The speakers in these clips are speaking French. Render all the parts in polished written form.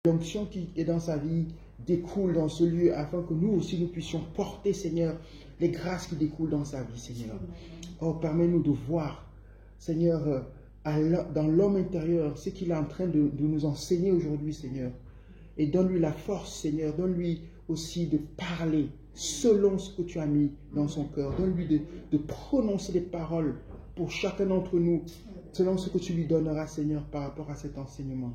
l'onction qui est dans sa vie découle dans ce lieu afin que nous aussi nous puissions porter, Seigneur, les grâces qui découlent dans sa vie, Seigneur. Oh, permets-nous de voir, Seigneur, dans l'homme intérieur, ce qu'il est en train de nous enseigner aujourd'hui, Seigneur. Et donne-lui la force, Seigneur. Donne-lui aussi de parler selon ce que tu as mis dans son cœur. Donne-lui de prononcer des paroles pour chacun d'entre nous, selon ce que tu lui donneras, Seigneur, par rapport à cet enseignement.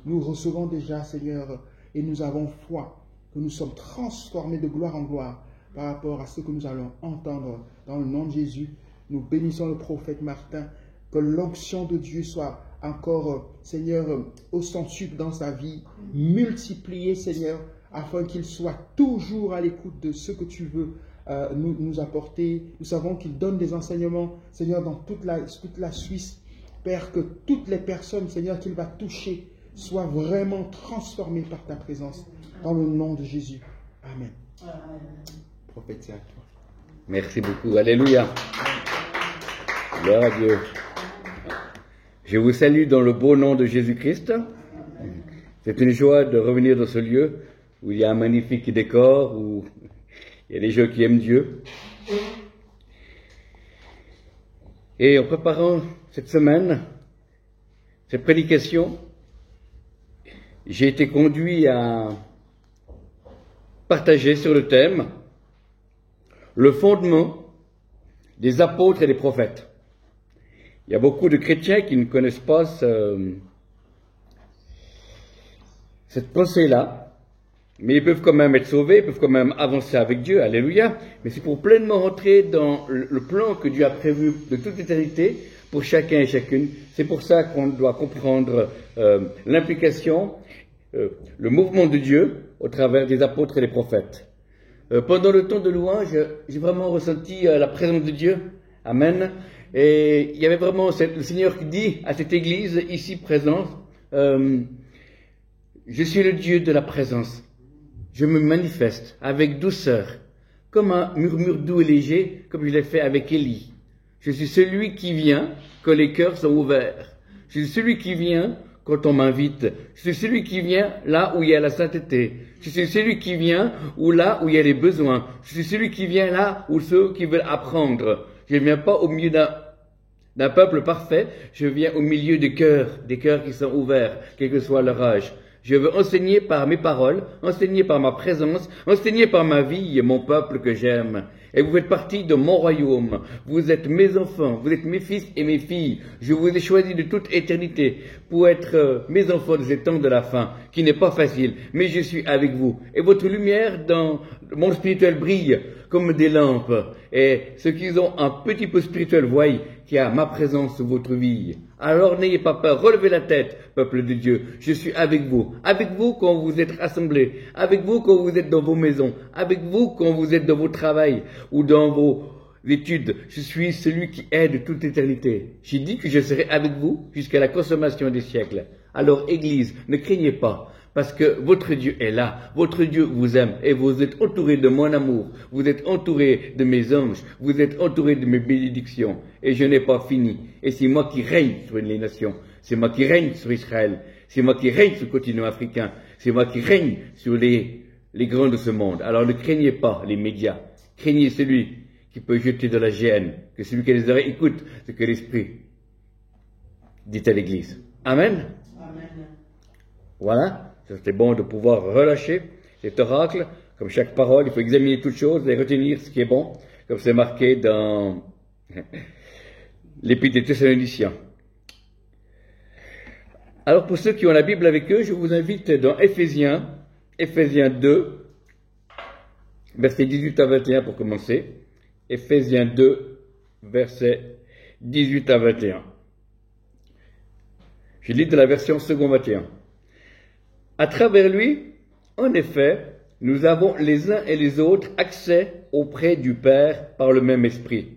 Nous recevons déjà, Seigneur, et nous avons foi que nous sommes transformés de gloire en gloire par rapport à ce que nous allons entendre dans le nom de Jésus. Nous bénissons le prophète Martin, que l'onction de Dieu soit encore, Seigneur, au centuple dans sa vie, multipliée, Seigneur, afin qu'il soit toujours à l'écoute de ce que tu veux nous apporter. Nous savons qu'il donne des enseignements, Seigneur, dans toute la Suisse. Père, que toutes les personnes, Seigneur, qu'il va toucher, soient vraiment transformées par ta présence. Dans le nom de Jésus. Amen. Prophète, c'est à toi. Merci beaucoup. Alléluia. Gloire à Dieu. Je vous salue dans le beau nom de Jésus-Christ. C'est une joie de revenir dans ce lieu où il y a un magnifique décor, où il y a des gens qui aiment Dieu. Et en préparant cette semaine, cette prédication, j'ai été conduit à partager sur le thème le fondement des apôtres et des prophètes. Il y a beaucoup de chrétiens qui ne connaissent pas cette pensée-là, mais ils peuvent quand même être sauvés, ils peuvent quand même avancer avec Dieu, alléluia, mais c'est pour pleinement rentrer dans le plan que Dieu a prévu de toute éternité pour chacun et chacune. C'est pour ça qu'on doit comprendre l'implication, le mouvement de Dieu au travers des apôtres et des prophètes. Pendant le temps de louange, j'ai vraiment ressenti la présence de Dieu. Amen. Et il y avait vraiment le Seigneur qui dit à cette église ici présente, je suis le Dieu de la présence. Je me manifeste avec douceur, comme un murmure doux et léger, comme je l'ai fait avec Élie. Je suis celui qui vient quand les cœurs sont ouverts. Je suis celui qui vient quand on m'invite. Je suis celui qui vient là où il y a la sainteté. Je suis celui qui vient là où il y a les besoins. Je suis celui qui vient là où ceux qui veulent apprendre. Je ne viens pas au milieu d'un peuple parfait, je viens au milieu des cœurs qui sont ouverts, quel que soit leur âge. Je veux enseigner par mes paroles, enseigner par ma présence, enseigner par ma vie mon peuple que j'aime. Et vous faites partie de mon royaume. Vous êtes mes enfants, vous êtes mes fils et mes filles. Je vous ai choisis de toute éternité pour être mes enfants de ces temps de la fin, qui n'est pas facile, mais je suis avec vous. Et votre lumière dans le monde spirituel brille comme des lampes. Et ceux qui ont un petit peu spirituel voient qu'il y a ma présence sur votre vie. Alors n'ayez pas peur, relevez la tête, peuple de Dieu. Je suis avec vous quand vous êtes rassemblés, avec vous quand vous êtes dans vos maisons, avec vous quand vous êtes dans vos travails ou dans vos études. Je suis celui qui aide toute éternité. J'ai dit que je serai avec vous jusqu'à la consommation des siècles. Alors, Église, ne craignez pas. Parce que votre Dieu est là, votre Dieu vous aime et vous êtes entouré de mon amour, vous êtes entouré de mes anges, vous êtes entouré de mes bénédictions et je n'ai pas fini. Et c'est moi qui règne sur les nations, c'est moi qui règne sur Israël, c'est moi qui règne sur le continent africain, c'est moi qui règne sur les grands de ce monde. Alors ne craignez pas les médias, craignez celui qui peut jeter de la géhenne, que celui qui a les oreilles écoute ce que l'Esprit dit à l'Église. Amen. Amen. Voilà. C'était bon de pouvoir relâcher cet oracle. Comme chaque parole, il faut examiner toutes choses et retenir ce qui est bon, comme c'est marqué dans l'Épître des Thessaloniciens. Alors pour ceux qui ont la Bible avec eux, je vous invite dans Éphésiens 2, versets 18 à 21 pour commencer. Éphésiens 2, versets 18 à 21. Je lis de la version second 21. À travers lui, en effet, nous avons les uns et les autres accès auprès du Père par le même esprit.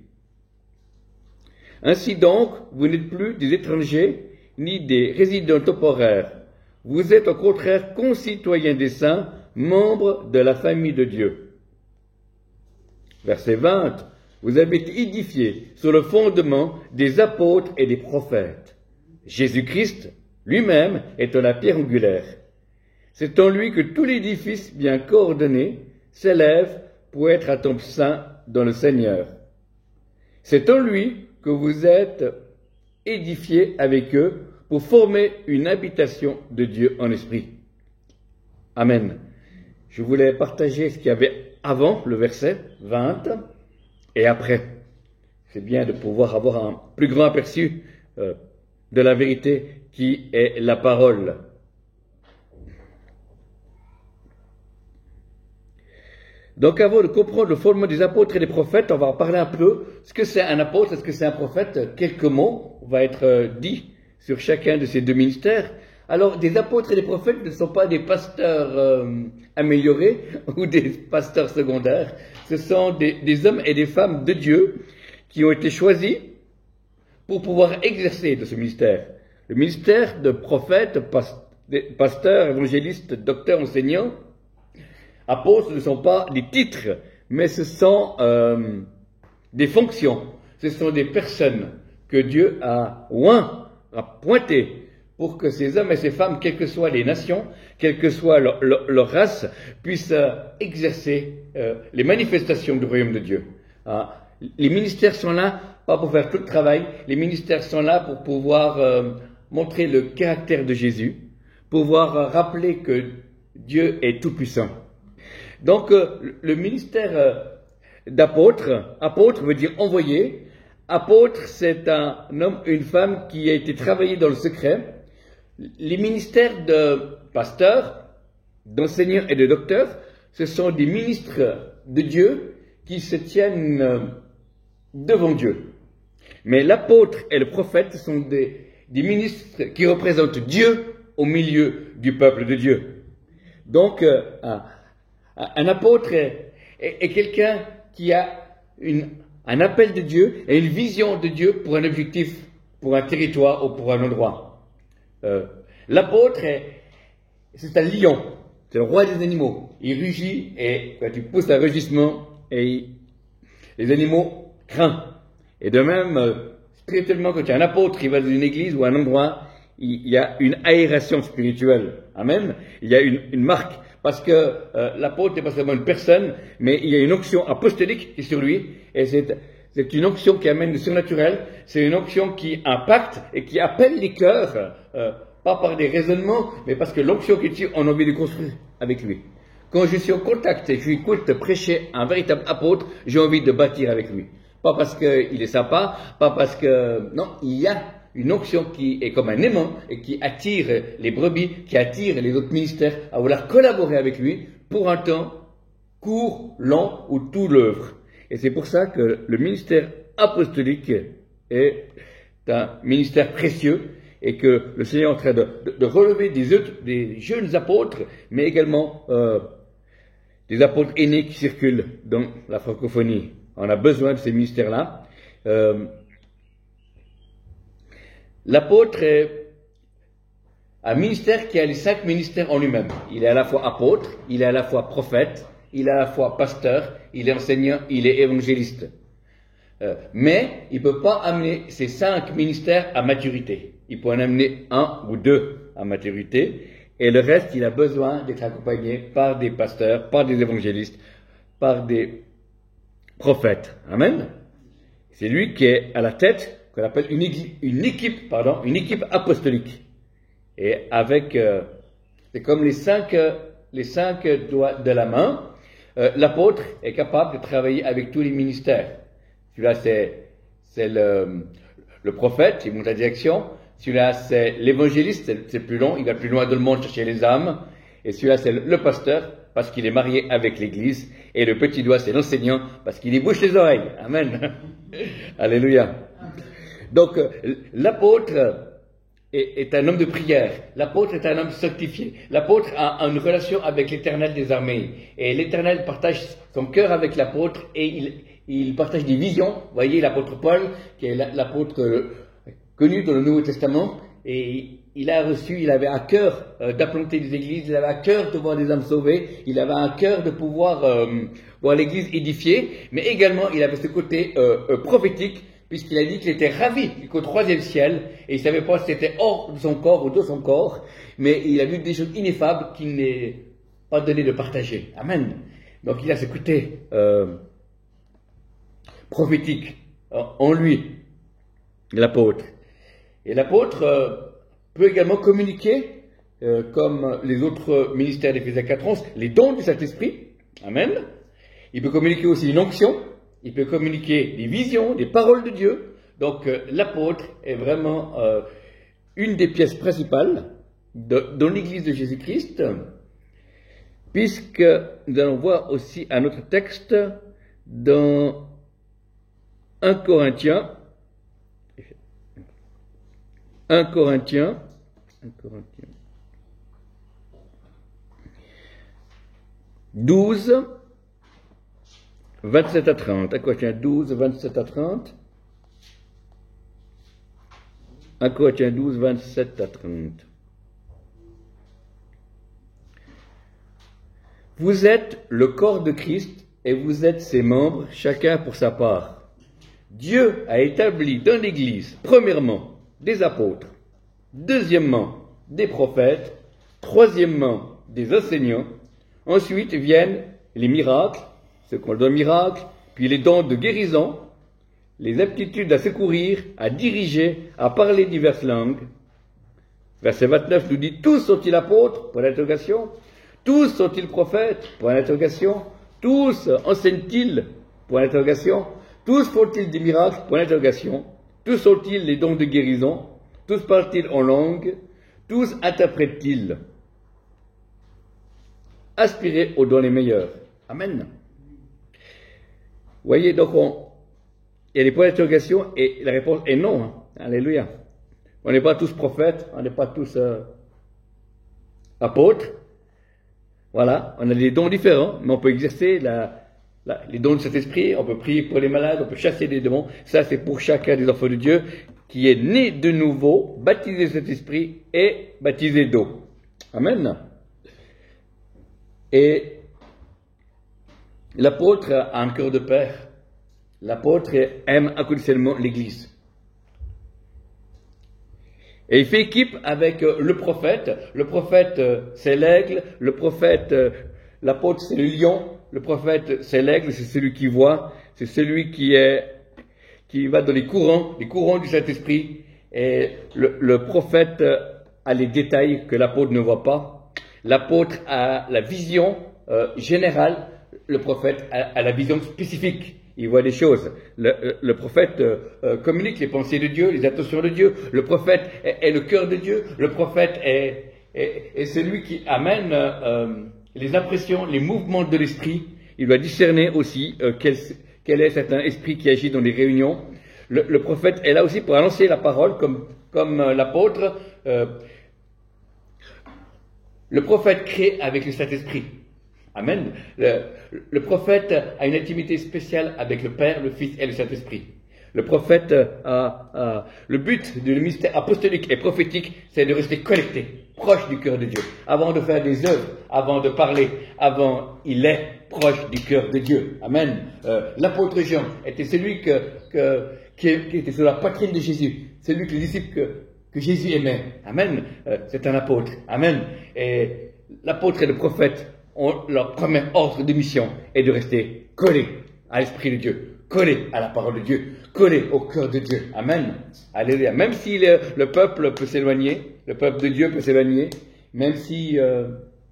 Ainsi donc, vous n'êtes plus des étrangers ni des résidents temporaires. Vous êtes au contraire concitoyens des saints, membres de la famille de Dieu. Verset 20. Vous avez été édifiés sur le fondement des apôtres et des prophètes. Jésus-Christ lui-même étant la pierre angulaire. C'est en lui que tout l'édifice bien coordonné s'élève pour être un temple saint dans le Seigneur. C'est en lui que vous êtes édifiés avec eux pour former une habitation de Dieu en esprit. Amen. Je voulais partager ce qu'il y avait avant le verset 20 et après. C'est bien de pouvoir avoir un plus grand aperçu de la vérité qui est la parole. Donc avant de comprendre le fondement des apôtres et des prophètes, on va en parler un peu. Ce que c'est un apôtre, est-ce que c'est un prophète? Quelques mots vont être dits sur chacun de ces deux ministères. Alors, des apôtres et des prophètes ne sont pas des pasteurs améliorés ou des pasteurs secondaires. Ce sont des hommes et des femmes de Dieu qui ont été choisis pour pouvoir exercer de ce ministère. Le ministère de prophète, pasteur, évangéliste, docteur, enseignant, apôtres ne sont pas des titres, mais ce sont des fonctions. Ce sont des personnes que Dieu a pointées pour que ces hommes et ces femmes, quelles que soient les nations, quelle que soit leur race, puissent exercer les manifestations du royaume de Dieu. Les ministères sont là, pas pour faire tout le travail, les ministères sont là pour pouvoir montrer le caractère de Jésus, pouvoir rappeler que Dieu est tout-puissant. Donc, le ministère d'apôtre, apôtre veut dire envoyé, apôtre c'est un homme, une femme qui a été travaillé dans le secret. Les ministères de pasteur, d'enseignant et de docteur, ce sont des ministres de Dieu qui se tiennent devant Dieu. Mais l'apôtre et le prophète sont des ministres qui représentent Dieu au milieu du peuple de Dieu. Donc, un apôtre est quelqu'un qui a un appel de Dieu et une vision de Dieu pour un objectif, pour un territoire ou pour un endroit. L'apôtre, c'est un lion, c'est le roi des animaux. Il rugit et quand tu pousses un rugissement, et les animaux craignent. Et de même, spirituellement, quand il y a un apôtre qui va dans une église ou un endroit, il y a une aération spirituelle. Amen. Il y a une marque. Parce que l'apôtre n'est pas seulement une personne, mais il y a une onction apostolique qui est sur lui. Et c'est une onction qui amène le surnaturel. C'est une onction qui impacte et qui appelle les cœurs, pas par des raisonnements, mais parce que l'onction qui tire, on a envie de construire avec lui. Quand je suis en contact et que je lui écoute prêcher un véritable apôtre, j'ai envie de bâtir avec lui. Pas parce qu'il est sympa, pas parce que... Non, il y a une onction qui est comme un aimant et qui attire les brebis, qui attire les autres ministères à vouloir collaborer avec lui pour un temps court, long ou tout l'œuvre. Et c'est pour ça que le ministère apostolique est un ministère précieux et que le Seigneur est en train de relever des jeunes apôtres, mais également des apôtres aînés qui circulent dans la francophonie. On a besoin de ces ministères-là. L'apôtre est un ministère qui a les 5 ministères en lui-même. Il est à la fois apôtre, il est à la fois prophète, il est à la fois pasteur, il est enseignant, il est évangéliste. Mais il ne peut pas amener ces 5 ministères à maturité. Il peut en amener 1 ou 2 à maturité. Et le reste, il a besoin d'être accompagné par des pasteurs, par des évangélistes, par des prophètes. Amen. C'est lui qui est à la tête, qu'on appelle une équipe apostolique. Et avec, c'est comme les cinq doigts de la main, l'apôtre est capable de travailler avec tous les ministères. Celui-là, c'est le prophète, il monte la direction. Celui-là, c'est l'évangéliste, c'est plus long, il va plus loin dans le monde chercher les âmes. Et celui-là, c'est le pasteur, parce qu'il est marié avec l'église. Et le petit doigt, c'est l'enseignant, parce qu'il y bouche les oreilles. Amen. Alléluia. Donc, l'apôtre est un homme de prière. L'apôtre est un homme sanctifié. L'apôtre a une relation avec l'Éternel des armées. Et l'Éternel partage son cœur avec l'apôtre et il partage des visions. Vous voyez, l'apôtre Paul, qui est l'apôtre connu dans le Nouveau Testament, et il avait à cœur d'implanter des églises, il avait à cœur de voir des âmes sauvées, il avait à cœur de pouvoir voir l'église édifiée, mais également il avait ce côté prophétique puisqu'il a dit qu'il était ravi jusqu'au 3e ciel, et il ne savait pas si c'était hors de son corps ou de son corps, mais il a vu des choses ineffables qu'il n'est pas donné de partager. Amen. Donc il a ce côté prophétique en lui, l'apôtre. Et l'apôtre peut également communiquer, comme les autres ministères d'Éphésiens 4:11, les dons du Saint-Esprit. Amen. Il peut communiquer aussi une onction. Il peut communiquer des visions, des paroles de Dieu. Donc l'apôtre est vraiment une des pièces principales dans l'Église de Jésus-Christ, puisque nous allons voir aussi un autre texte dans 1 Corinthiens 12, 27 à 30. 1 Corinthiens 12, 27 à 30. 1 Corinthiens 12, 27 à 30. Vous êtes le corps de Christ et vous êtes ses membres, chacun pour sa part. Dieu a établi dans l'Église, premièrement, des apôtres, deuxièmement, des prophètes, troisièmement, des enseignants. Ensuite viennent les miracles, ce qu'on donne miracle, puis les dons de guérison, les aptitudes à secourir, à diriger, à parler diverses langues. Verset 29 nous dit, tous sont-ils apôtres, pour l'interrogation, tous sont-ils prophètes, pour l'interrogation, tous enseignent-ils, pour l'interrogation, tous font-ils des miracles, pour l'interrogation, tous ont-ils les dons de guérison, tous parlent-ils en langue, tous interprètent-ils. Aspirez aux dons les meilleurs. Amen. Vous voyez, donc il y a des points d'interrogation et la réponse est non. Hein. Alléluia. On n'est pas tous prophètes, on n'est pas tous apôtres. Voilà, on a des dons différents, mais on peut exercer les dons de cet esprit, on peut prier pour les malades, on peut chasser des démons. Ça, c'est pour chacun des enfants de Dieu qui est né de nouveau, baptisé de cet esprit et baptisé d'eau. Amen. Et l'apôtre a un cœur de père. L'apôtre aime inconditionnellement l'Église. Et il fait équipe avec le prophète. Le prophète, c'est l'aigle. Le prophète, l'apôtre, c'est le lion. Le prophète, c'est l'aigle. C'est celui qui voit. C'est celui qui va dans les courants du Saint-Esprit. Et le prophète a les détails que l'apôtre ne voit pas. L'apôtre a la vision générale. Le prophète a la vision spécifique. Il voit des choses. Le prophète communique les pensées de Dieu, les intentions de Dieu. Le prophète est le cœur de Dieu. Le prophète est celui qui amène les impressions, les mouvements de l'esprit. Il doit discerner aussi quel est certain esprit qui agit dans les réunions. Le prophète est là aussi pour annoncer la parole comme l'apôtre. Le prophète crée avec le Saint-Esprit. Amen. Le prophète a une intimité spéciale avec le Père, le Fils et le Saint-Esprit. Le prophète le but du ministère apostolique et prophétique, c'est de rester connecté, proche du cœur de Dieu. Avant de faire des œuvres, avant de parler, il est proche du cœur de Dieu. Amen. L'apôtre Jean était celui qui était sur la poitrine de Jésus, celui que les disciples que Jésus aimait. Amen. C'est un apôtre. Amen. Et l'apôtre et le prophète, leur premier ordre de mission est de rester collés à l'Esprit de Dieu, collés à la parole de Dieu, collés au cœur de Dieu. Amen. Alléluia. Même si le peuple peut s'éloigner, le peuple de Dieu peut s'éloigner, même si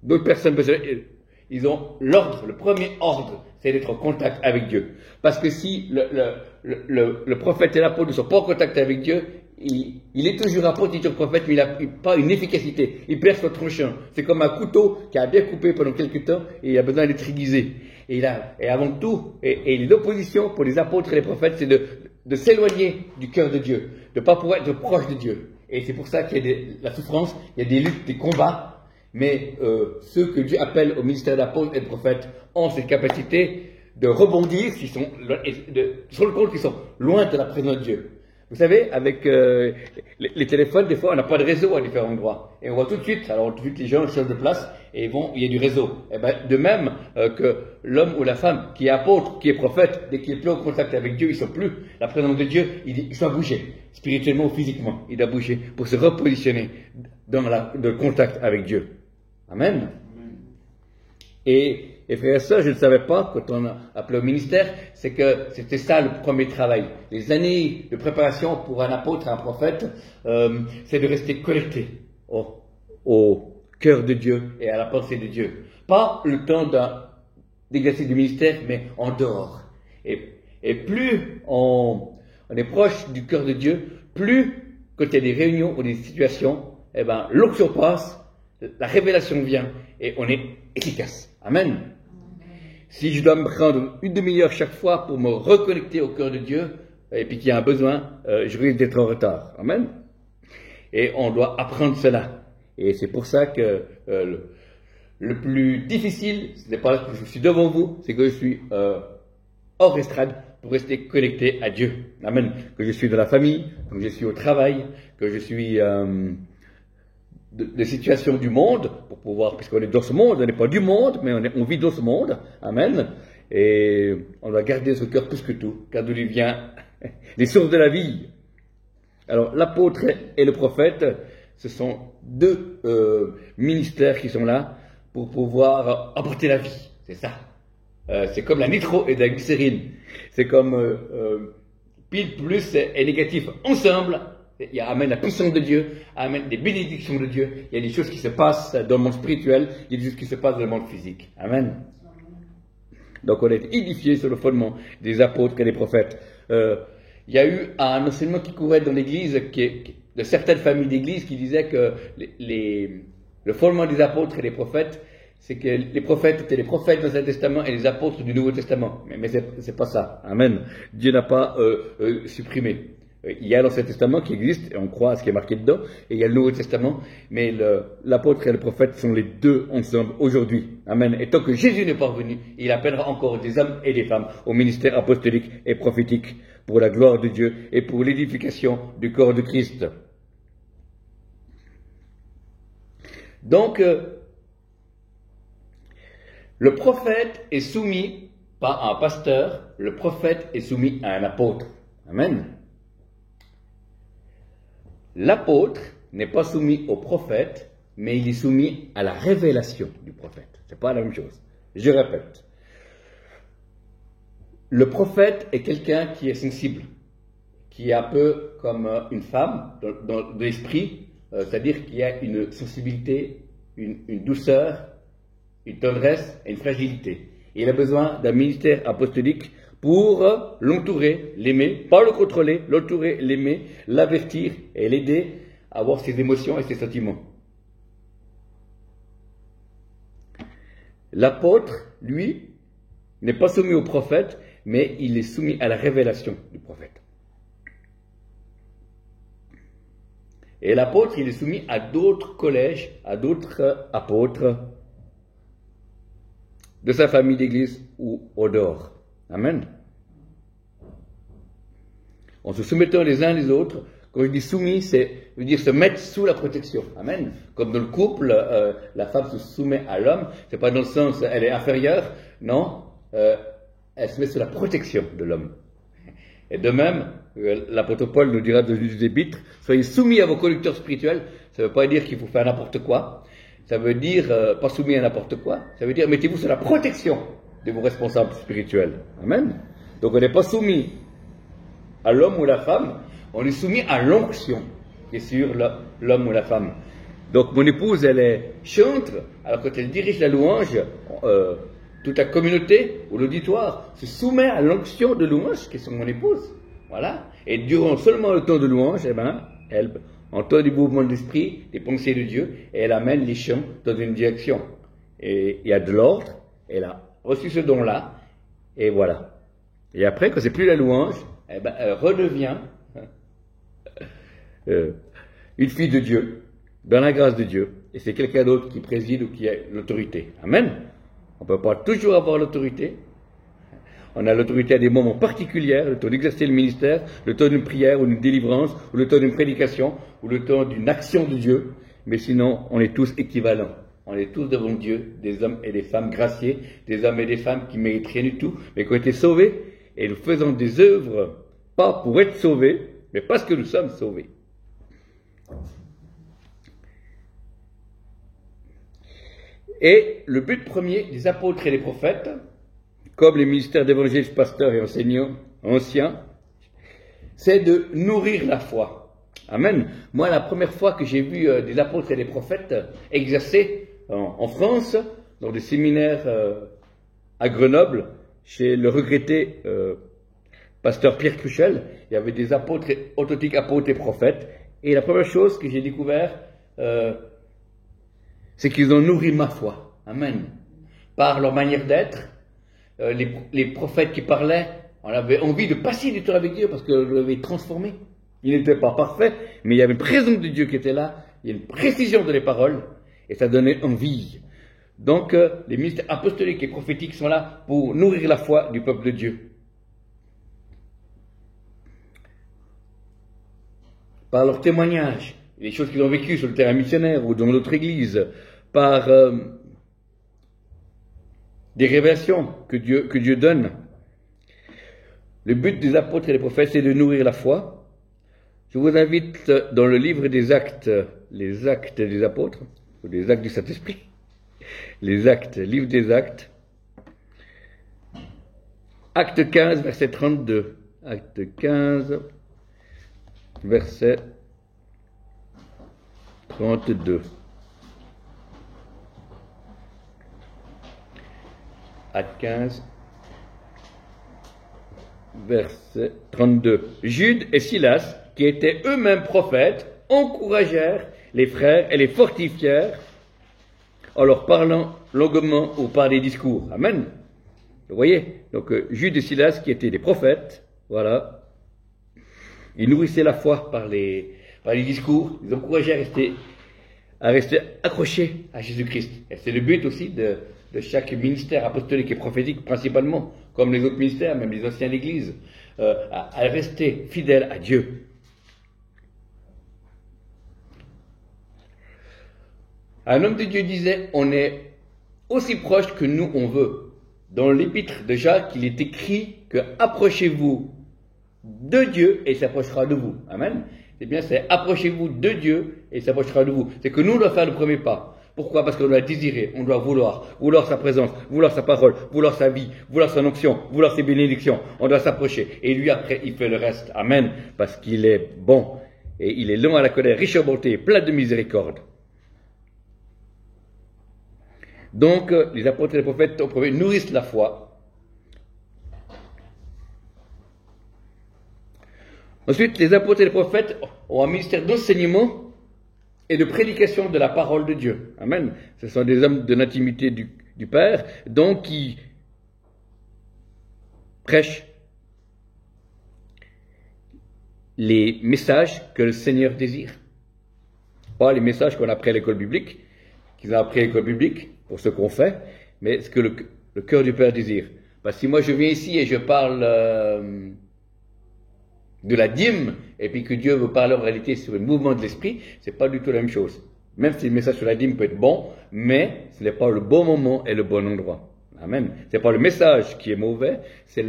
d'autres personnes peuvent s'éloigner, ils ont l'ordre, le premier ordre, c'est d'être en contact avec Dieu. Parce que si le prophète et l'apôtre ne sont pas en contact avec Dieu, il est toujours apôtre, il est toujours prophète, mais il n'a pas une efficacité. Il perd son tranchant. C'est comme un couteau qui a bien coupé pendant quelque temps et il a besoin d'être aiguisé. Et avant tout, et l'opposition pour les apôtres et les prophètes, c'est de s'éloigner du cœur de Dieu, de ne pas pouvoir être proche de Dieu. Et c'est pour ça qu'il y a la souffrance, il y a des luttes, des combats. Mais ceux que Dieu appelle au ministère d'apôtre et de prophète ont cette capacité de rebondir s'ils sont, de se rendre compte qu'ils sont loin de la présence de Dieu. Vous savez, avec les téléphones, des fois, on n'a pas de réseau à différents endroits. Et on voit tout de suite, alors tout de suite, les gens changent de place et il y a du réseau. Et ben, de même que l'homme ou la femme qui est apôtre, qui est prophète, dès qu'il est plus en contact avec Dieu, ils sont plus la présence de Dieu, il doit bouger, spirituellement ou physiquement. Il doit bouger pour se repositionner dans le contact avec Dieu. Amen. Et frères et sœurs, je ne savais pas, quand on a appelé au ministère, c'est que c'était ça le premier travail. Les années de préparation pour un apôtre, un prophète, c'est de rester connecté au cœur de Dieu et à la pensée de Dieu. Pas le temps d'exercice du ministère, mais en dehors. Et plus on est proche du cœur de Dieu, plus, quand il y a des réunions ou des situations, eh ben, l'onction passe, la révélation vient, et on est efficace. Amen. Si je dois me prendre une demi-heure chaque fois pour me reconnecter au cœur de Dieu, et puis qu'il y a un besoin, je risque d'être en retard. Amen. Et on doit apprendre cela. Et c'est pour ça que le plus difficile, ce n'est pas que je suis devant vous, c'est que je suis hors estrade pour rester connecté à Dieu. Amen. Que je suis dans la famille, que je suis au travail, que je suis des situations du monde, pour pouvoir, puisqu'on est dans ce monde, on n'est pas du monde, mais on vit dans ce monde. Amen. Et on doit garder ce cœur plus que tout, car d'où il vient les sources de la vie. Alors, l'apôtre et le prophète, ce sont deux ministères qui sont là pour pouvoir apporter la vie. C'est ça. C'est comme la nitro et la glycérine. C'est comme pile plus et négatif ensemble. Il amène la puissance de Dieu, amène des bénédictions de Dieu. Il y a des choses qui se passent dans le monde spirituel, il y a des choses qui se passent dans le monde physique. Amen. Donc on est édifié sur le fondement des apôtres et des prophètes. Il y a eu un enseignement qui courait dans l'Église, de certaines familles d'Église, qui disaient que le fondement des apôtres et des prophètes, c'est que les prophètes étaient les prophètes de l'Ancien Testament et les apôtres du Nouveau Testament. Mais c'est pas ça. Amen. Dieu n'a pas supprimé. Il y a l'Ancien Testament qui existe, et on croit à ce qui est marqué dedans, et il y a le Nouveau Testament, mais l'apôtre et le prophète sont les deux ensemble aujourd'hui. Amen. Et tant que Jésus n'est pas revenu, il appellera encore des hommes et des femmes au ministère apostolique et prophétique pour la gloire de Dieu et pour l'édification du corps de Christ. Donc, le prophète est soumis, pas à un pasteur, le prophète est soumis à un apôtre. Amen. L'apôtre n'est pas soumis au prophète, mais il est soumis à la révélation du prophète. C'est pas la même chose. Je répète. Le prophète est quelqu'un qui est sensible, qui est un peu comme une femme dans l'esprit, c'est-à-dire qui a une sensibilité, une douceur, une tendresse et une fragilité. Et il a besoin d'un ministère apostolique pour l'entourer, l'aimer, pas le contrôler, l'entourer, l'aimer, l'avertir et l'aider à avoir ses émotions et ses sentiments. L'apôtre, lui, n'est pas soumis au prophète, mais il est soumis à la révélation du prophète. Et l'apôtre, il est soumis à d'autres collèges, à d'autres apôtres de sa famille d'église ou au dehors. Amen. En se soumettant les uns les autres, quand je dis soumis, c'est veut dire se mettre sous la protection. Amen. Comme dans le couple, la femme se soumet à l'homme, c'est pas dans le sens elle est inférieure, non, elle se met sous la protection de l'homme. Et de même, l'apôtre Paul nous dira dans les Épîtres, soyez soumis à vos conducteurs spirituels. Ça ne veut pas dire qu'il faut faire n'importe quoi. Ça veut dire pas soumis à n'importe quoi. Ça veut dire mettez-vous sous la protection de vos responsables spirituels. Amen. Donc on n'est pas soumis à l'homme ou la femme, on est soumis à l'onction qui est sur l'homme ou la femme. Donc mon épouse, elle est chantre, alors quand elle dirige la louange, toute la communauté ou l'auditoire se soumet à l'onction de louange qui est sur mon épouse. Voilà. Et durant seulement le temps de louange, eh ben, elle entend des mouvements de l'esprit, des pensées de Dieu, et elle amène les chants dans une direction. Et il y a de l'ordre, elle a reçu ce don-là, et voilà. Et après, quand c'est plus la louange, eh ben, elle redevient une fille de Dieu, dans la grâce de Dieu, et c'est quelqu'un d'autre qui préside ou qui a l'autorité. Amen. On ne peut pas toujours avoir l'autorité. On a l'autorité à des moments particuliers, le temps d'exercer le ministère, le temps d'une prière ou d'une délivrance, ou le temps d'une prédication, ou le temps d'une action de Dieu. Mais sinon, on est tous équivalents. On est tous devant Dieu, des hommes et des femmes graciés, des hommes et des femmes qui méritent rien du tout, mais qui ont été sauvés. Et nous faisons des œuvres, pas pour être sauvés, mais parce que nous sommes sauvés. Et le but premier des apôtres et des prophètes, comme les ministères d'évangélistes, pasteurs et enseignants anciens, c'est de nourrir la foi. Amen. Moi, la première fois que j'ai vu des apôtres et des prophètes exercer en France, dans des séminaires à Grenoble, chez le regretté pasteur Pierre Cruchel, il y avait des apôtres, authentiques apôtres et prophètes. Et la première chose que j'ai découvert, c'est qu'ils ont nourri ma foi. Amen. Par leur manière d'être, les prophètes qui parlaient, on avait envie de passer du temps avec Dieu parce que l'avait transformé. Il n'était pas parfait, mais il y avait une présence de Dieu qui était là, il y a une précision de les paroles, et ça donnait envie. Donc, les ministères apostoliques et prophétiques sont là pour nourrir la foi du peuple de Dieu. Par leur témoignage, les choses qu'ils ont vécues sur le terrain missionnaire ou dans notre église, par des révélations que Dieu donne. Le but des apôtres et des prophètes, c'est de nourrir la foi. Je vous invite dans le livre des actes, les actes des apôtres, ou des actes du Saint-Esprit, les actes, livre des actes, acte 15, verset 32, acte 15, verset 32. Acte 15, verset 32. Jude et Silas, qui étaient eux-mêmes prophètes, encouragèrent les frères et les fortifièrent en leur parlant longuement ou par des discours. Amen. Vous voyez? Donc, Jude et Silas, qui étaient des prophètes, voilà. Ils nourrissaient la foi par les discours, ils encourageaient à rester accrochés à Jésus-Christ. Et c'est le but aussi de chaque ministère apostolique et prophétique, principalement, comme les autres ministères, même les anciens de l'Église, à rester fidèles à Dieu. Un homme de Dieu disait, on est aussi proche que nous on veut. Dans l'épître de Jacques, il est écrit que approchez-vous de Dieu et il s'approchera de vous. Amen. C'est bien, c'est approchez-vous de Dieu et il s'approchera de vous. C'est que nous, on doit faire le premier pas. Pourquoi? Parce qu'on doit désirer, on doit vouloir sa présence, vouloir sa parole, vouloir sa vie, vouloir son onction, vouloir ses bénédictions. On doit s'approcher. Et lui, après, il fait le reste. Amen. Parce qu'il est bon. Et il est lent à la colère, riche en bonté, plein de miséricorde. Donc, les apôtres et les prophètes, au premier, nourrissent la foi. Ensuite, les apôtres et les prophètes ont un ministère d'enseignement et de prédication de la parole de Dieu. Amen. Ce sont des hommes de l'intimité du Père, donc qui prêchent les messages que le Seigneur désire. Pas les messages qu'on a appris à l'école biblique, qu'ils ont appris à l'école biblique, pour ce qu'on fait, mais ce que le cœur du Père désire. Parce que si moi je viens ici et je parle de la dîme, et puis que Dieu veut parler en réalité sur le mouvement de l'esprit, c'est pas du tout la même chose. Même si le message sur la dîme peut être bon, mais ce n'est pas le bon moment et le bon endroit. Amen. C'est pas le message qui est mauvais, ça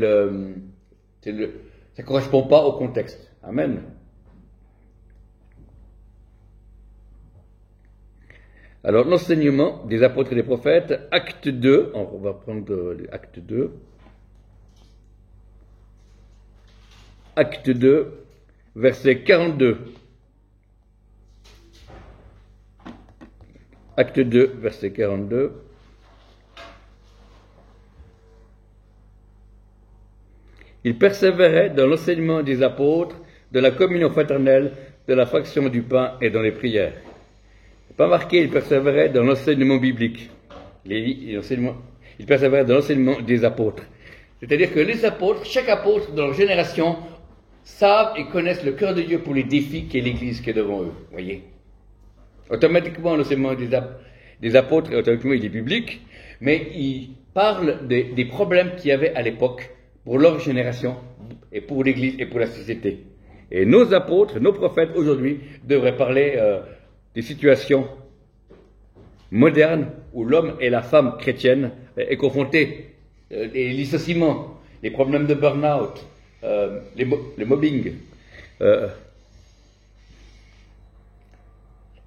correspond pas au contexte. Amen. Alors, l'enseignement des apôtres et des prophètes, acte 2, on va prendre acte 2. Acte 2, verset 42. Acte 2, verset 42. Il persévérait dans l'enseignement des apôtres, de la communion fraternelle, de la fraction du pain et dans les prières. Pas marqué, il persévérait dans l'enseignement biblique. Il persévérait dans l'enseignement des apôtres. C'est-à-dire que les apôtres, chaque apôtre dans leur génération, savent et connaissent le cœur de Dieu pour les défis qu'est l'Église qui est devant eux. Voyez. Automatiquement, l'enseignement des apôtres, automatiquement, il est biblique, mais il parle des problèmes qu'il y avait à l'époque pour leur génération, et pour l'Église et pour la société. Et nos apôtres, nos prophètes aujourd'hui devraient parler des situations modernes où l'homme et la femme chrétienne est confronté, les licenciements, les problèmes de burn-out, le mobbing,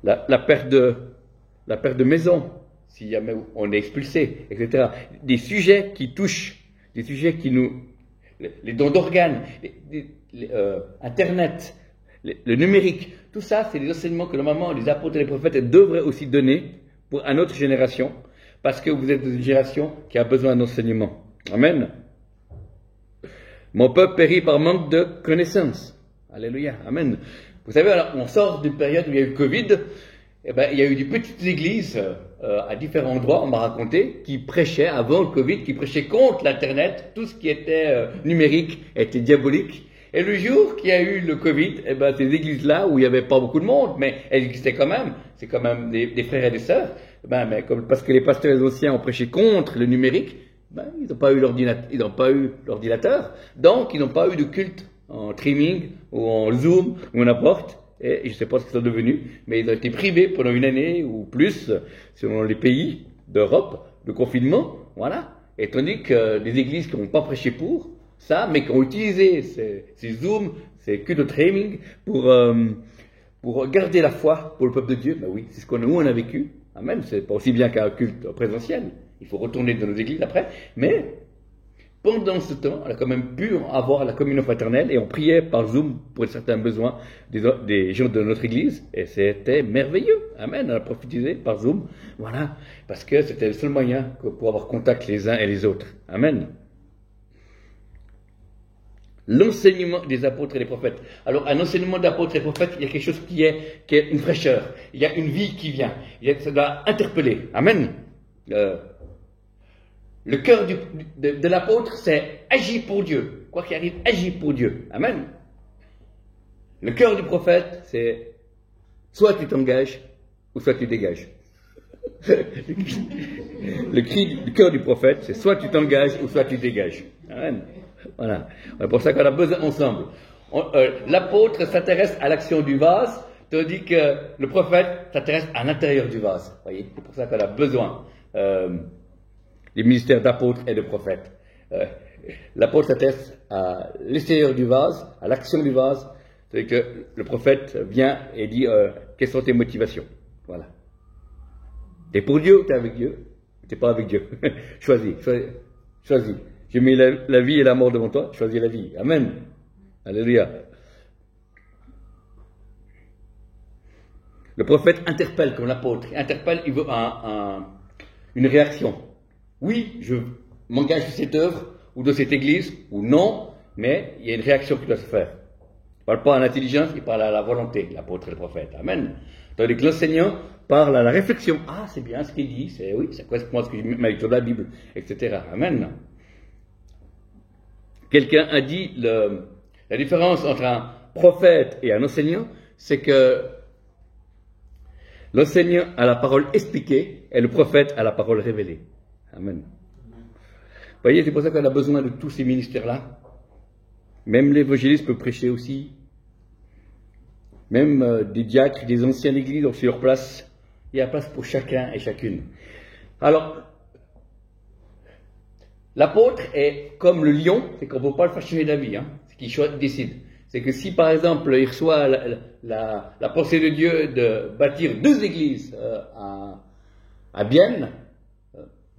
la perte de maison, si jamais on est expulsé, etc. Des sujets qui touchent, des sujets qui nous... les dons d'organes, Internet, le numérique, tout ça, c'est des enseignements que normalement les apôtres et les prophètes devraient aussi donner à notre génération, parce que vous êtes une génération qui a besoin d'enseignement. Amen. Mon peuple périt par manque de connaissances. Alléluia. Amen. Vous savez, alors, on sort d'une période où il y a eu le Covid. Eh ben, il y a eu des petites églises à différents endroits, on m'a raconté, qui prêchaient avant le Covid, qui prêchaient contre l'Internet. Tout ce qui était numérique était diabolique. Et le jour qu'il y a eu le Covid, eh ben, ces églises-là, où il n'y avait pas beaucoup de monde, mais elles existaient quand même, c'est quand même des frères et des sœurs, mais parce que les pasteurs anciens ont prêché contre le numérique, ils n'ont pas eu l'ordinateur, donc ils n'ont pas eu de culte en streaming, ou en Zoom, ou n'importe. Et je ne sais pas ce qu'ils sont devenus, mais ils ont été privés pendant une année ou plus, selon les pays d'Europe, de confinement, voilà. Et tandis que des églises qui n'ont pas prêché pour ça, mais qui ont utilisé ces Zooms, ces cultes de streaming pour garder la foi pour le peuple de Dieu, ben oui, c'est ce qu'on a vécu. Amen. C'est pas aussi bien qu'un culte présentiel. Il faut retourner dans nos églises après, mais pendant ce temps, on a quand même pu avoir la communion fraternelle et on priait par Zoom pour certains besoins des gens de notre église et c'était merveilleux. Amen. On a prophétisé par Zoom. Voilà. Parce que c'était le seul moyen pour avoir contact les uns et les autres. Amen. L'enseignement des apôtres et des prophètes. Alors, un enseignement d'apôtres et prophètes, il y a quelque chose qui est une fraîcheur. Il y a une vie qui vient. Ça doit interpeller. Amen. Le cœur de l'apôtre, c'est agir pour Dieu. Quoi qu'il arrive, agir pour Dieu. Amen. Le cœur du prophète, c'est soit tu t'engages, ou soit tu dégages. Le cri du cœur du prophète, c'est soit tu t'engages, ou soit tu dégages. Amen. Voilà. C'est pour ça qu'on a besoin ensemble. L'apôtre s'intéresse à l'action du vase, tandis que le prophète s'intéresse à l'intérieur du vase. Vous voyez, c'est pour ça qu'on a besoin des ministères d'apôtres et de prophètes. L'apôtre s'intéresse à l'extérieur du vase, à l'action du vase, c'est que le prophète vient et dit quelles sont tes motivations. Voilà. T'es pour Dieu ou t'es avec Dieu? T'es pas avec Dieu. Choisis. J'ai mis la vie et la mort devant toi, choisis la vie. Amen. Alléluia. Le prophète interpelle comme l'apôtre. Il veut une réaction. Oui, je m'engage sur cette œuvre, ou dans cette église, ou non, mais il y a une réaction qui doit se faire. Il ne parle pas à l'intelligence, il parle à la volonté, l'apôtre et le prophète. Amen. Tandis que l'enseignant parle à la réflexion. Ah, c'est bien ce qu'il dit, oui, ça correspond à ce que j'ai mis avec de la Bible, etc. Amen. Quelqu'un a dit la différence entre un prophète et un enseignant, c'est que l'enseignant a la parole expliquée et le prophète a la parole révélée. Amen. Vous voyez, c'est pour ça qu'on a besoin de tous ces ministères-là. Même l'évangéliste peut prêcher aussi. Même des diacres, des anciens d'église ont sur leur place. Il y a place pour chacun et chacune. Alors, l'apôtre est comme le lion, c'est qu'on ne peut pas le faire changer d'avis, ce qu'il décide. C'est que si par exemple il reçoit la pensée de Dieu de bâtir 2 églises à Bienne,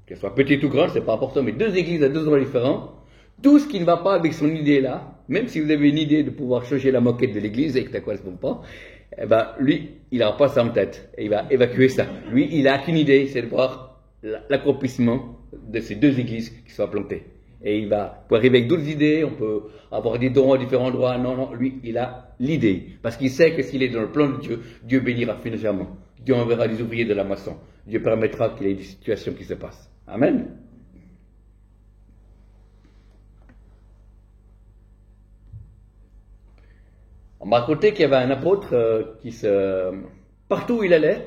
qu'elles soient petites ou grandes, c'est pas important, mais 2 églises à 2 endroits différents, tout ce qui ne va pas avec son idée là, même si vous avez une idée de pouvoir changer la moquette de l'église et que ça ne correspond pas, eh ben, lui, il n'aura pas ça en tête et il va évacuer ça. Lui, il n'a qu'une idée, c'est de voir l'accomplissement de ces 2 églises qui soient plantées. Et il va pouvoir arriver avec d'autres idées, on peut avoir des dons à différents endroits. Non, lui, il a l'idée. Parce qu'il sait que s'il est dans le plan de Dieu, Dieu bénira financièrement. Dieu enverra des ouvriers de la moisson. Dieu permettra qu'il y ait des situations qui se passent. Amen. On m'a raconté qu'il y avait un apôtre partout où il allait,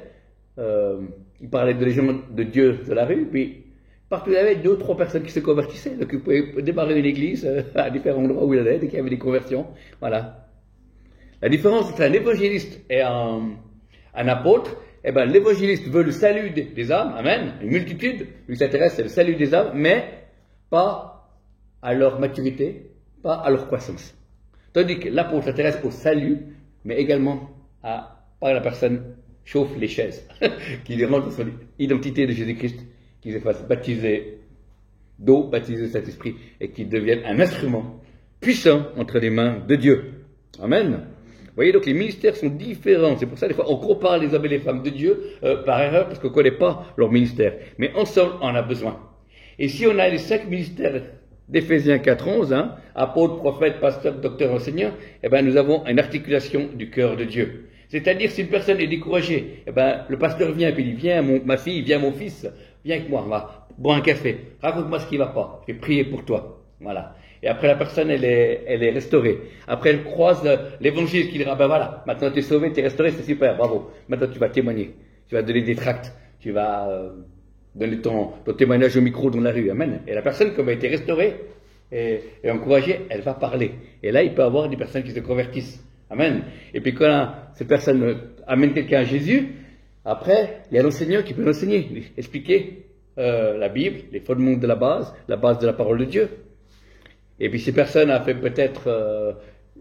il parlait de gens de Dieu de la rue, puis Partout, il y avait 2 ou 3 personnes qui se convertissaient. Donc, vous pouvez démarrer une église à différents endroits où il allait, dès qu'il y avait des conversions. Voilà. La différence entre un évangéliste et un apôtre, eh ben, l'évangéliste veut le salut des âmes, amen, une multitude, lui s'intéresse, c'est le salut des âmes, mais pas à leur maturité, pas à leur croissance. Tandis que l'apôtre s'intéresse au salut, mais également à la personne chauffe les chaises, qui rentre dans son identité de Jésus-Christ, qu'ils se fassent baptiser d'eau, baptiser de Saint-Esprit, et qu'ils deviennent un instrument puissant entre les mains de Dieu. Amen. Vous voyez, donc les ministères sont différents. C'est pour ça, des fois, on compare les hommes et les femmes de Dieu par erreur, parce qu'on ne connaît pas leur ministère. Mais ensemble, on a besoin. Et si on a les 5 ministères d'Éphésiens 4:11, hein, apôtre, prophète, pasteur, docteur, enseignant, eh ben, nous avons une articulation du cœur de Dieu. C'est-à-dire, si une personne est découragée, eh ben, le pasteur vient et puis il dit, viens ma fille, viens mon fils, viens avec moi, on va boire un café, raconte-moi ce qui ne va pas, je vais prier pour toi. Voilà. Et après, la personne, elle est restaurée. Après, elle croise l'évangile qui dira, ben voilà, maintenant tu es sauvé, tu es restauré, c'est super, bravo. Maintenant, tu vas témoigner. Tu vas donner des tracts. Tu vas donner ton témoignage au micro dans la rue. Amen. Et la personne, comme elle a été restaurée et encouragée, elle va parler. Et là, il peut y avoir des personnes qui se convertissent. Amen. Et puis, quand ces personnes amènent quelqu'un à Jésus, après, il y a l'enseignant qui peut l'enseigner, expliquer la Bible, les fondements de la base de la parole de Dieu. Et puis, ces personnes ont fait peut-être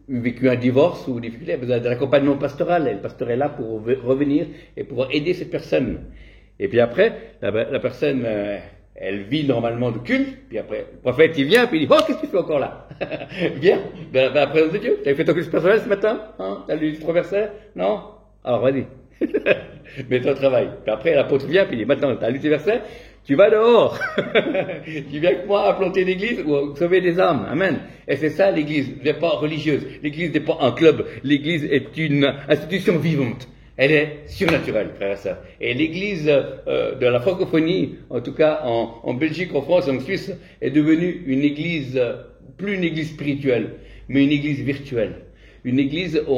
vécu un divorce ou difficulté, besoin d'un accompagnement pastoral. Et le pasteur est là pour revenir et pour aider cette personne. Et puis après, la personne, elle vit normalement de culte. Puis après, le prophète, il vient, puis il dit, oh, qu'est-ce que tu fais encore là? Viens, dans la présence de Dieu. Tu as fait ton culte personnel ce matin? Hein? Tu as lu 3 versets? Non? Alors, vas-y. Mets ton travail. Puis après, l'apôtre vient, puis il dit, maintenant, tu as lu tes versets? Tu vas dehors. Tu viens avec moi à planter l'église ou à sauver des âmes. Amen. Et c'est ça l'église. Elle n'est pas religieuse. L'église n'est pas un club. L'église est une institution vivante. Elle est surnaturelle, frères et sœurs. Et l'église de la francophonie, en tout cas en Belgique, en France, en Suisse, est devenue une église, plus une église spirituelle, mais une église virtuelle. Une église où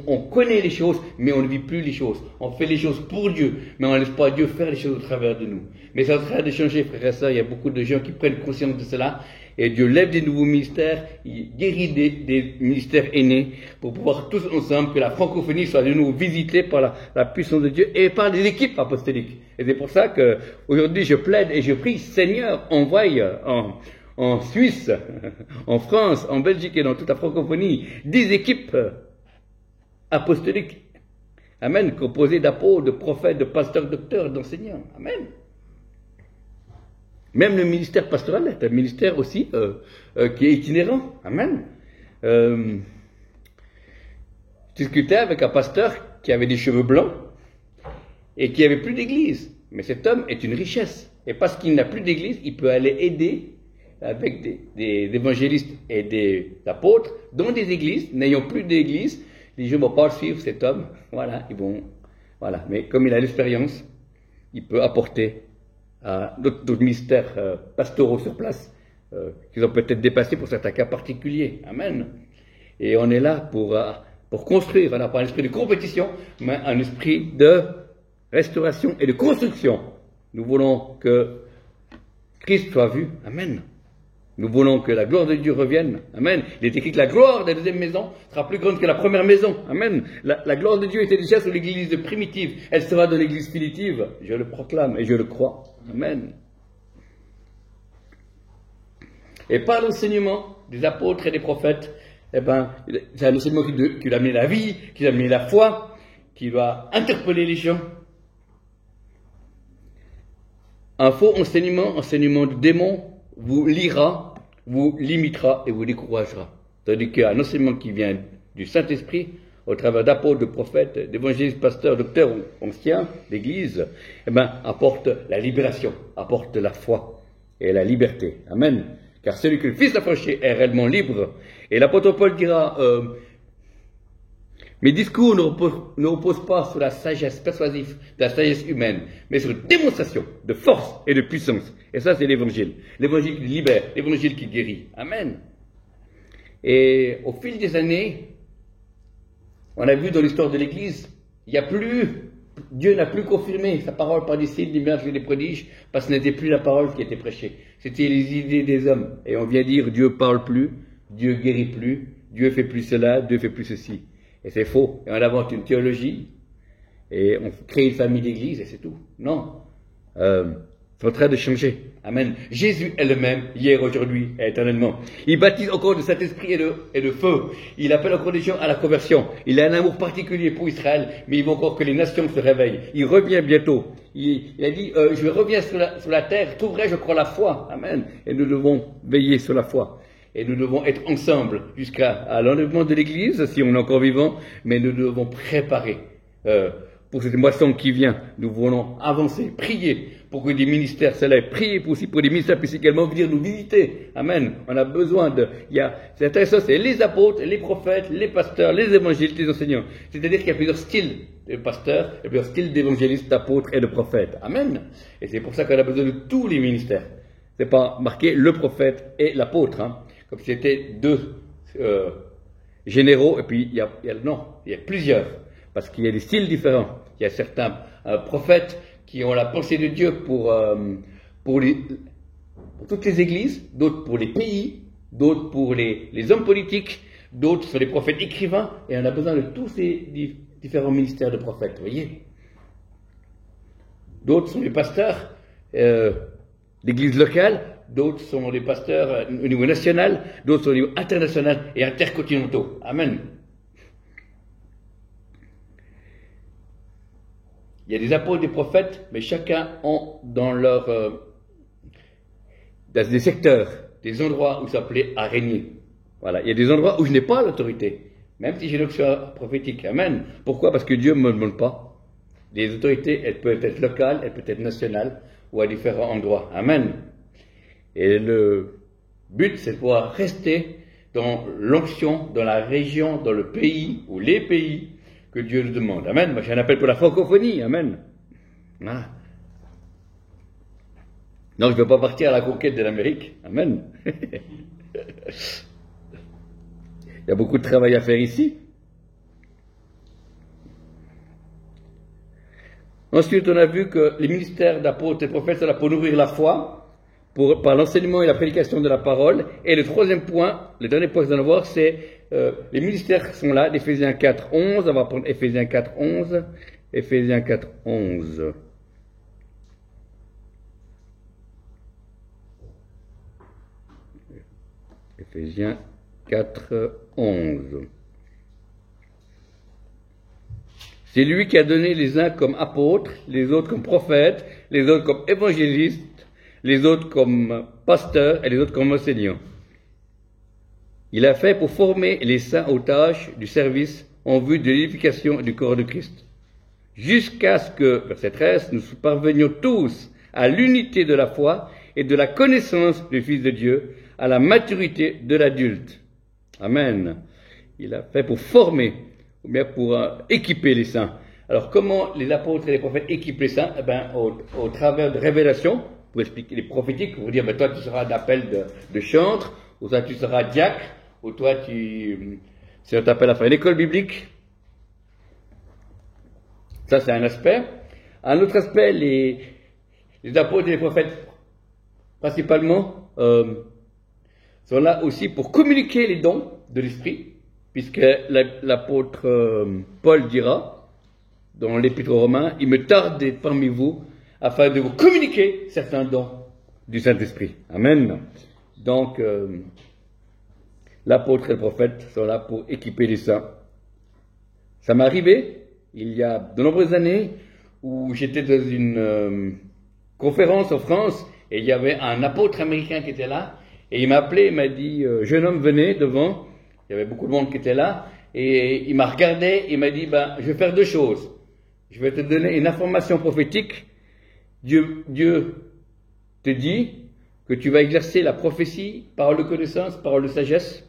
on connaît les choses, mais on ne vit plus les choses. On fait les choses pour Dieu, mais on ne laisse pas Dieu faire les choses au travers de nous. Mais c'est en train de changer, frères et sœurs. Il y a beaucoup de gens qui prennent conscience de cela. Et Dieu lève des nouveaux ministères, il guérit des ministères aînés, pour pouvoir tous ensemble, que la francophonie soit de nouveau visitée par la puissance de Dieu et par des équipes apostoliques. Et c'est pour ça que aujourd'hui je plaide et je prie, Seigneur, envoie en Suisse, en France, en Belgique et dans toute la francophonie, 10 équipes apostoliques. Amen. Composées d'apôtres, de prophètes, de pasteurs, docteurs, d'enseignants. Amen. Même le ministère pastoral est un ministère aussi qui est itinérant. Amen. Je discutais avec un pasteur qui avait des cheveux blancs et qui avait plus d'église. Mais cet homme est une richesse. Et parce qu'il n'a plus d'église, il peut aller aider avec des évangélistes et des apôtres dans des églises, n'ayant plus d'église. Les gens ne vont pas suivre cet homme. Voilà, voilà. Mais comme il a l'expérience, il peut apporter à d'autres ministères pastoraux sur place, qu'ils ont peut-être dépassé pour certains cas particuliers. Amen. Et on est là pour construire. On n'a pas un esprit de compétition, mais un esprit de restauration et de construction. Nous voulons que Christ soit vu. Amen. Nous voulons que la gloire de Dieu revienne. Amen. Il est écrit que la gloire de la deuxième maison sera plus grande que la première maison. Amen. La gloire de Dieu était déjà sur l'église primitive. Elle sera dans l'église finitive. Je le proclame et je le crois. Amen. Et par l'enseignement des apôtres et des prophètes, eh ben, c'est un enseignement qui doit amener la vie, qui doit amener la foi, qui doit interpeller les gens. Un faux enseignement de démon, vous liera, vous limitera et vous découragera. Tandis qu'un enseignement qui vient du Saint-Esprit, au travers d'apôtres, de prophètes, d'évangélistes, pasteurs, docteurs ou anciens d'Église, eh ben, apporte la libération, apporte la foi et la liberté. Amen. Car celui que le Fils a franchi est réellement libre. Et l'apôtre Paul dira, mes discours ne reposent pas sur la sagesse persuasive de la sagesse humaine, mais sur une démonstration de force et de puissance. Et ça, c'est l'évangile. L'évangile qui libère, l'évangile qui guérit. Amen. Et au fil des années, on a vu dans l'histoire de l'Église, il n'y a plus Dieu n'a plus confirmé sa parole par des signes, des miracles et des prodiges, parce que ce n'était plus la parole qui était prêchée. C'était les idées des hommes. Et on vient dire, Dieu parle plus, Dieu guérit plus, Dieu fait plus cela, Dieu fait plus ceci. Et c'est faux. Et on invente une théologie, et on crée une famille d'église, et c'est tout. Non. C'est en train de changer. Amen. Jésus est le même, hier, aujourd'hui et éternellement. Il baptise encore de Saint-Esprit et de feu. Il appelle encore les gens à la conversion. Il a un amour particulier pour Israël, mais il veut encore que les nations se réveillent. Il revient bientôt. Il a dit, je reviens sur la terre, trouverai, je crois, la foi. Amen. Et nous devons veiller sur la foi. Et nous devons être ensemble jusqu'à l'enlèvement de l'Église, si on est encore vivant, mais nous devons préparer pour cette moisson qui vient. Nous voulons avancer, prier pour que des ministères se lèvent, prier aussi pour des ministères puissent également venir nous visiter. Amen. On a besoin c'est intéressant, c'est les apôtres, les prophètes, les pasteurs, les évangélistes, les enseignants. C'est-à-dire qu'il y a plusieurs styles de pasteurs, et plusieurs styles d'évangélistes, d'apôtres et de prophètes. Amen. Et c'est pour ça qu'on a besoin de tous les ministères. C'est pas marqué le prophète et l'apôtre, hein, comme si c'était deux généraux, et puis il y a plusieurs. Parce qu'il y a des styles différents. Il y a certains prophètes qui ont la pensée de Dieu pour toutes les églises, d'autres pour les pays, d'autres pour les hommes politiques, d'autres sont les prophètes écrivains, et on a besoin de tous ces différents ministères de prophètes, vous voyez. D'autres sont les pasteurs d'églises locales, d'autres sont les pasteurs au niveau national, d'autres sont au niveau international et intercontinentaux. Amen. Il y a des apôtres, des prophètes, mais chacun ont dans des secteurs, des endroits où ça plaît à régner. Voilà. Il y a des endroits où je n'ai pas l'autorité, même si j'ai l'onction prophétique. Amen. Pourquoi? Parce que Dieu ne me demande pas. Les autorités, elles peuvent être locales, elles peuvent être nationales, ou à différents endroits. Amen. Et le but, c'est de pouvoir rester dans l'onction, dans la région, dans le pays, ou les pays, que Dieu nous demande. Amen. Moi, j'ai un appel pour la francophonie. Amen. Voilà. Non, je ne veux pas partir à la conquête de l'Amérique. Amen. Il y a beaucoup de travail à faire ici. Ensuite, on a vu que les ministères d'apôtres et de prophètes sont là pour nourrir la foi, par l'enseignement et la prédication de la parole. Et le troisième point, le dernier point que nous allons voir, c'est les ministères sont là, d'Éphésiens 4, 11. On va prendre Éphésiens 4, 11. Éphésiens 4, 11. Éphésiens 4, 11. C'est lui qui a donné les uns comme apôtres, les autres comme prophètes, les autres comme évangélistes, les autres comme pasteurs et les autres comme enseignants. Il a fait pour former les saints aux tâches du service en vue de l'édification du corps de Christ. Jusqu'à ce que, verset 13, nous parvenions tous à l'unité de la foi et de la connaissance du Fils de Dieu, à la maturité de l'adulte. Amen. Il a fait pour former, ou bien pour équiper les saints. Alors comment les apôtres et les prophètes équipent les saints? Eh bien, au travers de révélations, pour expliquer les prophétiques, pour dire, ben, toi tu seras d'appel de chantre, ou toi tu seras diacre, ou toi si on t'appelle à faire une école biblique. Ça c'est un aspect. Un autre aspect, les apôtres et les prophètes, principalement, sont là aussi pour communiquer les dons de l'Esprit, puisque l'apôtre Paul dira, dans l'Épître aux Romains, il me tarde d'être parmi vous, afin de vous communiquer certains dons du Saint-Esprit. Amen. Donc, l'apôtre et le prophète sont là pour équiper les saints. Ça m'est arrivé, il y a de nombreuses années, où j'étais dans une conférence en France, et il y avait un apôtre américain qui était là, et il m'a appelé, il m'a dit, jeune homme, venez devant. Il y avait beaucoup de monde qui était là, et il m'a regardé, il m'a dit, ben, je vais faire deux choses. Je vais te donner une information prophétique. Dieu te dit que tu vas exercer la prophétie, parole de connaissance, parole de sagesse.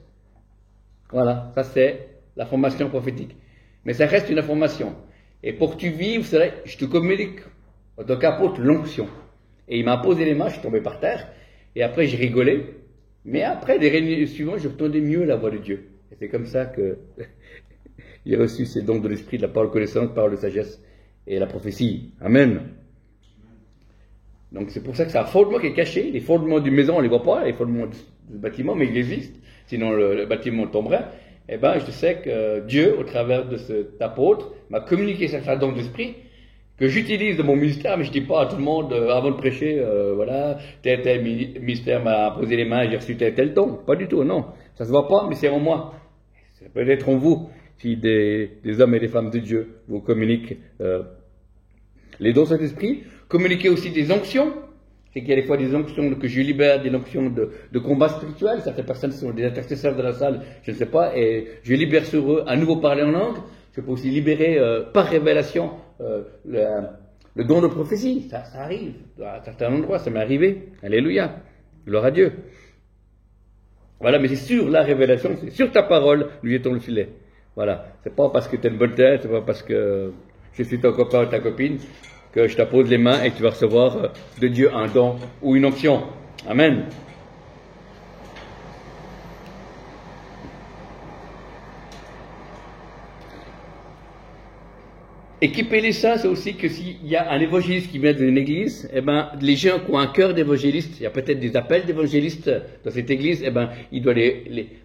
Voilà, ça c'est la formation prophétique. Mais ça reste une information. Et pour que tu vives cela, je te communique en tant qu'apôtre l'onction. Et il m'a posé les mains, je suis tombé par terre, et après j'ai rigolé. Mais après, les réunions suivantes, je retournais mieux la voix de Dieu. Et c'est comme ça que j'ai reçu ces dons de l'esprit, de la parole de connaissance, parole de sagesse et la prophétie. Amen. Donc c'est pour ça que c'est un fondement qui est caché. Les fondements d'une maison, on ne les voit pas, les fondements du bâtiment, mais ils existent. Sinon le bâtiment tomberait. Eh bien, je sais que Dieu, au travers de cet apôtre, m'a communiqué certains dons d'esprit que j'utilise dans mon ministère, mais je ne dis pas à tout le monde, avant de prêcher, voilà, tel ministère m'a posé les mains, j'ai reçu tel don. Pas du tout, non. Ça ne se voit pas, mais c'est en moi. Ça peut être en vous, si des hommes et des femmes de Dieu vous communiquent les dons de cet esprit. Communiquer aussi des onctions. C'est qu'il y a des fois des onctions que je libère, des onctions de combat spirituel. Certaines personnes sont des intercesseurs de la salle, je ne sais pas, et je libère sur eux à nouveau parler en langue. Je peux aussi libérer par révélation le don de prophétie. Ça arrive. À certains endroits, ça m'est arrivé. Alléluia. Gloire à Dieu. Voilà, mais c'est sur la révélation, c'est sur ta parole, nous jetons le filet. Voilà. C'est pas parce que tu as une bonne tête, c'est pas parce que je suis ton copain ou ta copine que je t'appose les mains et que tu vas recevoir de Dieu un don ou une onction. Amen. Équiper les saints, c'est aussi que s'il y a un évangéliste qui vient d'une église, eh ben, les gens qui ont un cœur d'évangéliste, il y a peut-être des appels d'évangélistes dans cette église, eh ben, il doit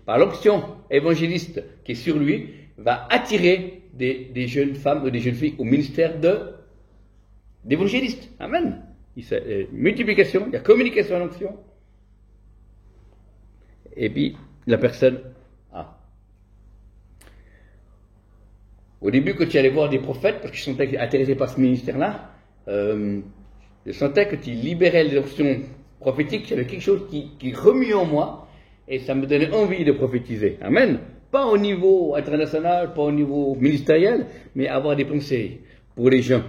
par l'onction évangéliste qui est sur lui, va attirer des jeunes femmes ou des jeunes filles au ministère d'évangéliste. Amen. Il y a multiplication, il y a communication à l'onction. Et puis, la personne Au début, quand tu allais voir des prophètes, parce que je sentais intéressé par ce ministère-là, je sentais que tu libérais les options prophétiques, il y avait quelque chose qui remuait en moi, et ça me donnait envie de prophétiser. Amen. Pas au niveau international, pas au niveau ministériel, mais avoir des pensées pour les gens.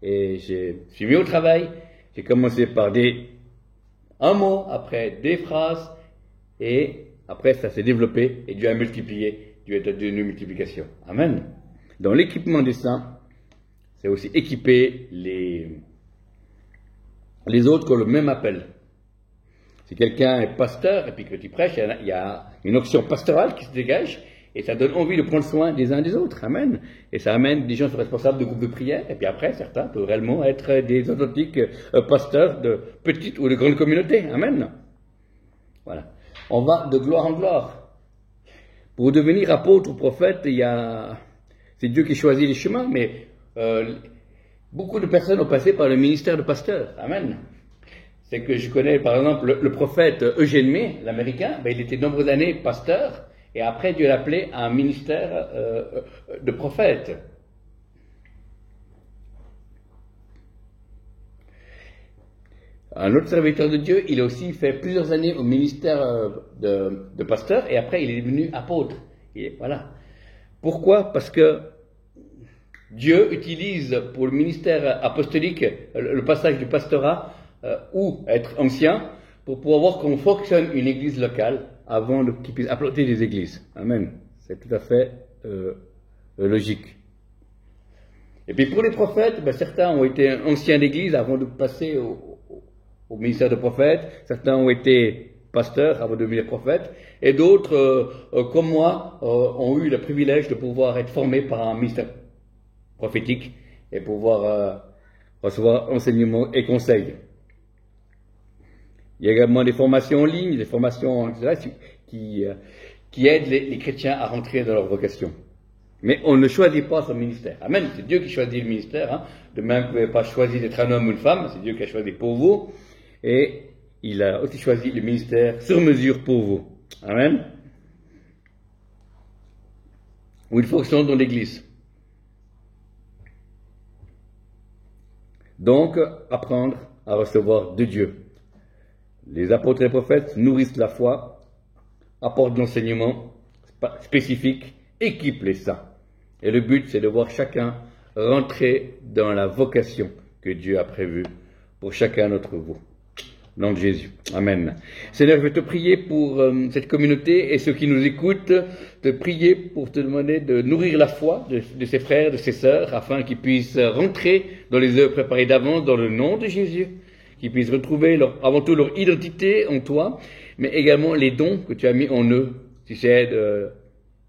Et je suis mis au travail, j'ai commencé par un mot, après des phrases, et après ça s'est développé, et Dieu a multiplié, Dieu est devenu multiplication. Amen. Dans l'équipement des saints, c'est aussi équiper les autres qui ont le même appel. Si quelqu'un est pasteur et puis que tu prêches, il y a une option pastorale qui se dégage et ça donne envie de prendre soin des uns des autres. Amen. Et ça amène des gens qui sont responsables de groupes de prière et puis après, certains peuvent réellement être des authentiques pasteurs de petites ou de grandes communautés. Amen. Voilà. On va de gloire en gloire. Pour devenir apôtre ou prophète, c'est Dieu qui choisit les chemins, mais beaucoup de personnes ont passé par le ministère de pasteur. Amen. C'est que je connais, par exemple, le prophète Eugène May, l'américain, il était de nombreuses années pasteur, et après Dieu l'a appelé à un ministère de prophète. Un autre serviteur de Dieu, il a aussi fait plusieurs années au ministère de pasteur, et après il est devenu apôtre. Et voilà. Pourquoi? Parce que Dieu utilise pour le ministère apostolique le passage du pastorat ou être ancien pour pouvoir voir comment fonctionne une église locale avant qu'il puisse implanter des églises. Amen. C'est tout à fait logique. Et puis pour les prophètes, certains ont été anciens d'église avant de passer au ministère de prophète, certains ont été pasteurs avant de devenir prophètes, et d'autres, comme moi, ont eu le privilège de pouvoir être formés par un ministère prophétique et pouvoir recevoir enseignement et conseils. Il y a également des formations en ligne, des formations qui aident les chrétiens à rentrer dans leur vocation. Mais on ne choisit pas son ministère. Amen. C'est Dieu qui choisit le ministère. Hein. De même, vous n'avez pas choisi d'être un homme ou une femme, c'est Dieu qui a choisi pour vous. Et il a aussi choisi le ministère sur mesure pour vous. Amen. Ou une fonction dans l'Église. Donc, apprendre à recevoir de Dieu. Les apôtres et prophètes nourrissent la foi, apportent de l'enseignement spécifique, équipent les saints. Et le but, c'est de voir chacun rentrer dans la vocation que Dieu a prévue pour chacun d'entre vous. Au nom de Jésus. Amen. Seigneur, je vais te prier pour cette communauté et ceux qui nous écoutent, te prier pour te demander de nourrir la foi de ses frères, de ses sœurs, afin qu'ils puissent rentrer dans les œuvres préparées d'avance dans le nom de Jésus, qu'ils puissent retrouver avant tout leur identité en toi, mais également les dons que tu as mis en eux, si c'est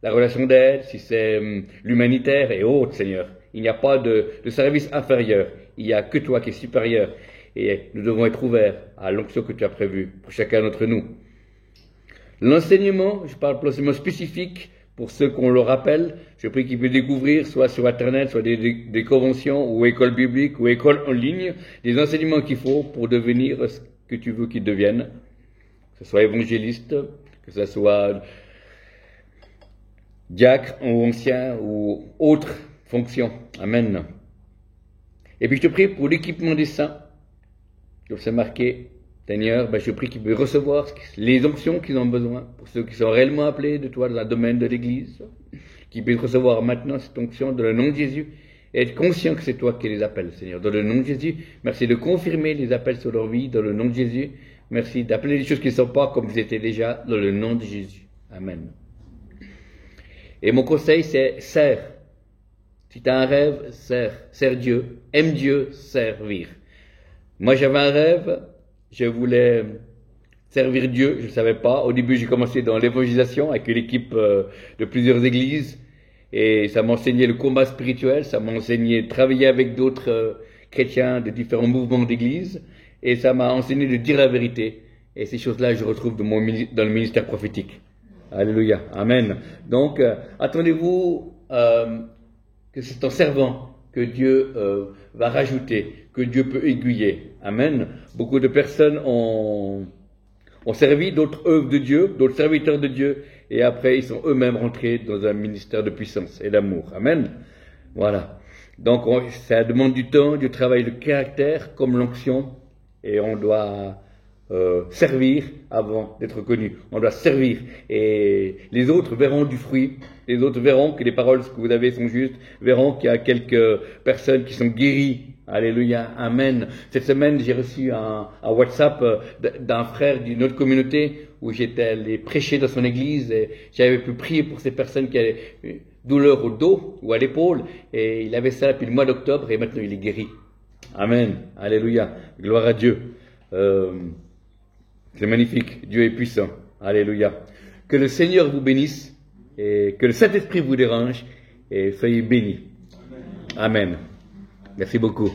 la relation d'aide, si c'est l'humanitaire et autres, Seigneur. Il n'y a pas de service inférieur. Il n'y a que toi qui es supérieur. Et nous devons être ouverts à l'onction que tu as prévue pour chacun d'entre nous. L'enseignement, je parle pour l'enseignement spécifique, pour ceux qu'on le rappelle, je prie qu'ils puissent découvrir, soit sur Internet, soit des conventions, ou écoles bibliques, ou écoles en ligne, des enseignements qu'il faut pour devenir ce que tu veux qu'ils deviennent. Que ce soit évangéliste, que ce soit diacre ou ancien, ou autre fonction. Amen. Et puis je te prie pour l'équipement des saints, comme c'est marqué, Seigneur, je prie qu'ils puissent recevoir les onctions qu'ils ont besoin, pour ceux qui sont réellement appelés de toi dans le domaine de l'Église, qu'ils puissent recevoir maintenant cette onction dans le nom de Jésus, et être conscients que c'est toi qui les appelles, Seigneur, dans le nom de Jésus. Merci de confirmer les appels sur leur vie, dans le nom de Jésus. Merci d'appeler les choses qui ne sont pas comme ils étaient déjà, dans le nom de Jésus. Amen. Et mon conseil, c'est sers. Si tu as un rêve, sers Dieu, aime Dieu, servir. Moi, j'avais un rêve, je voulais servir Dieu, je ne savais pas. Au début, j'ai commencé dans l'évangélisation avec une équipe de plusieurs églises et ça m'a enseigné le combat spirituel, ça m'a enseigné de travailler avec d'autres chrétiens de différents mouvements d'église et ça m'a enseigné de dire la vérité. Et ces choses-là, je retrouve dans le ministère prophétique. Alléluia. Amen. Donc, attendez-vous que c'est en servant que Dieu va rajouter, que Dieu peut aiguiller. Amen. Beaucoup de personnes ont servi d'autres œuvres de Dieu, d'autres serviteurs de Dieu, et après ils sont eux-mêmes rentrés dans un ministère de puissance et d'amour. Amen. Voilà. Donc ça demande du temps, du travail de caractère, comme l'onction, et on doit servir avant d'être connu. On doit servir. Et les autres verront du fruit. Les autres verront que les paroles que vous avez sont justes. Verront qu'il y a quelques personnes qui sont guéries. Alléluia. Amen. Cette semaine, j'ai reçu un WhatsApp d'un frère d'une autre communauté où j'étais allé prêcher dans son église et j'avais pu prier pour ces personnes qui avaient une douleur au dos ou à l'épaule. Et il avait ça depuis le mois d'octobre et maintenant il est guéri. Amen. Alléluia. Gloire à Dieu. C'est magnifique, Dieu est puissant. Alléluia. Que le Seigneur vous bénisse et que le Saint-Esprit vous dérange et soyez bénis. Amen. Merci beaucoup.